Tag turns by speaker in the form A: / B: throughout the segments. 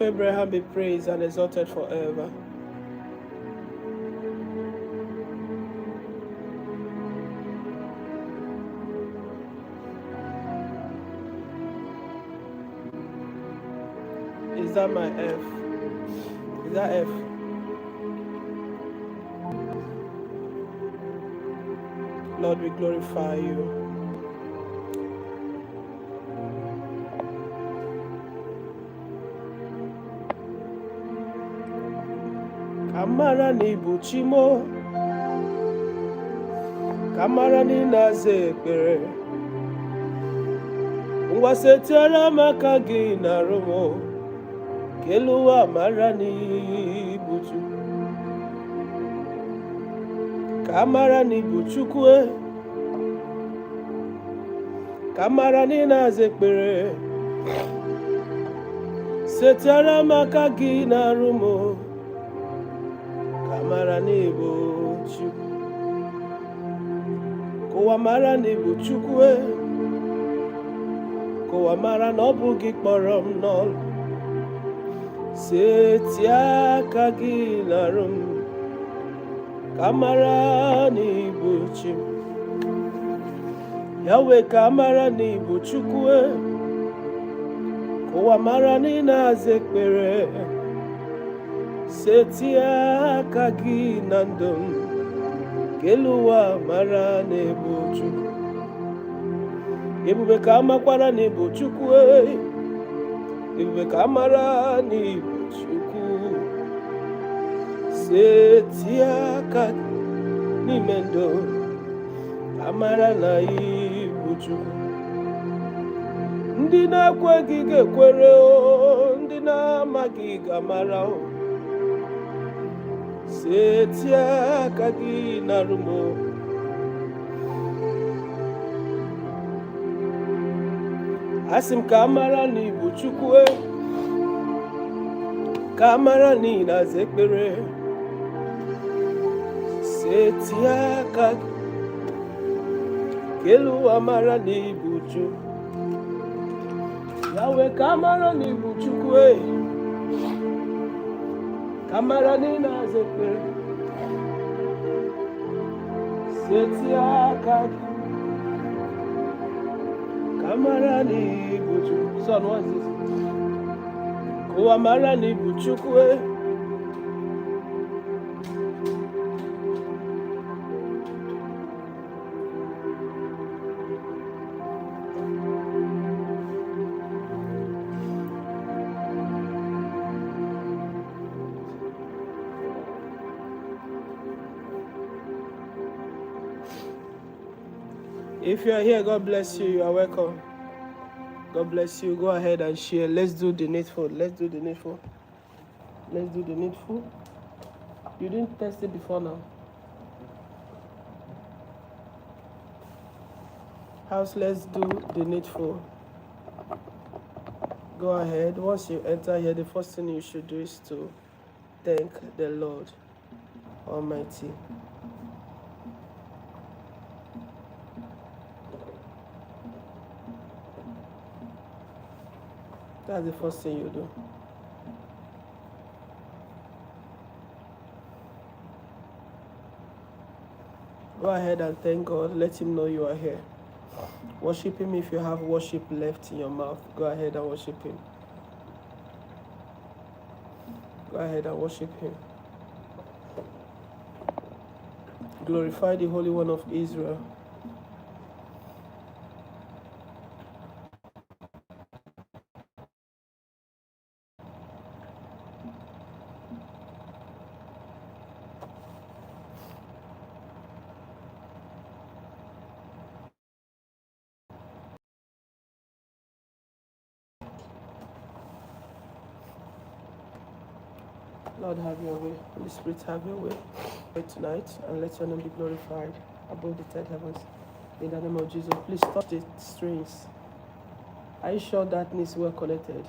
A: Abraham be praised and exalted forever. Is that my F? Is that F? Lord, we glorify you. Kamara ni buchimo, kamara ni nazekere. Ngwasetera makagi na romo, keluwa mara ni buchu. Kamara ni buchukwe, kamara ni nazekere. Setera makagi na romo. Kamara ni buchu, kowa mara ni buchukwe, kowa mara nobugi kporom nol. Setia kagi narum, kamara ni buchu, Yahweh kamara ni buchukwe, kowa mara ni nazekpere. Setia kagi nandum, keluwa mara nebuchu. Ebube kamakwara nebuchukwe, ebube kamara nebuchuku. Setia kagi nimendo, kamara na ibuchuku. Ndi na-ekweghị ga-ekwere o, ndị na-amaghị ga-amara o. Setia kagi narumo, asim kamara ni buchukwe, kamara ni nazekbere. Setia kagi, kelu amara ni buchu. Yahweh kamara ni buchukwe, kamara ni nazekbere. Setia kagi, kamara ni buchu. Son, what's this? Koamara ni buchukwe. If you are here, God bless you. You are welcome. God bless you. Go ahead and share. Let's do the needful. Let's do the needful. Let's do the needful. You didn't test it before now. House, let's do the needful. Go ahead. Once you enter here, the first thing you should do is to thank the Lord Almighty. That's the first thing you do. Go ahead and thank God. Let Him know you are here. Worship Him if you have worship left in your mouth. Go ahead and worship Him. Go ahead and worship Him. Glorify the Holy One of Israel. Lord, have your way. Holy Spirit, have your way tonight, and let your name be glorified above the third heavens. In the name of Jesus, please stop the strings. Are you sure that needs well connected?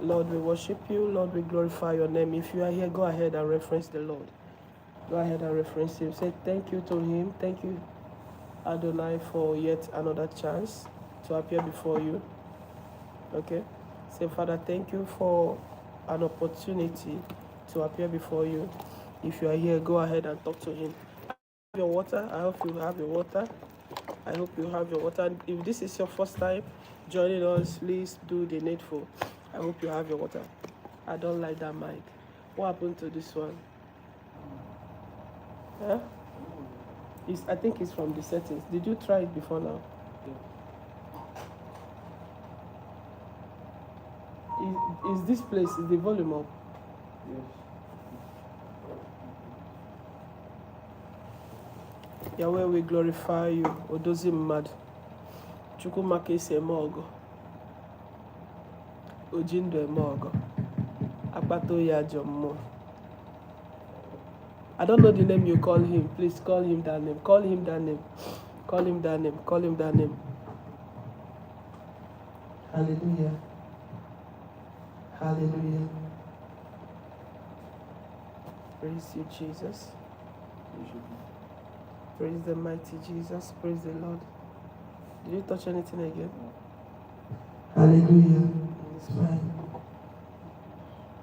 A: Lord, we worship you. Lord, we glorify your name. If you are here, go ahead and reference the Lord. Go ahead and reference him. Say thank you to him. Thank you, Adonai, for yet another chance to appear before you. Okay? Say, Father, thank you for an opportunity to appear before you. If you are here, go ahead and talk to him. Your water. I hope you have your water. I hope you have your water. If this is your first time joining us, please do the needful. I hope you have your water. I don't like that mic. What happened to this one? Huh? I think it's from the settings. Did you try it before now? Is this place, is the volume up?
B: Yes.
A: Yahweh, we glorify you. Odozi mad. Chukwumaka isi eme ogo. Ojindo eme ogo. Akpato ya jommo. I don't know the name you call him. Please call him that name. Call him that name. Call him that name. Call him that name. Hallelujah. Hallelujah. Praise you, Jesus. Praise the mighty Jesus. Praise the Lord. Did you touch anything again? Hallelujah. It's fine.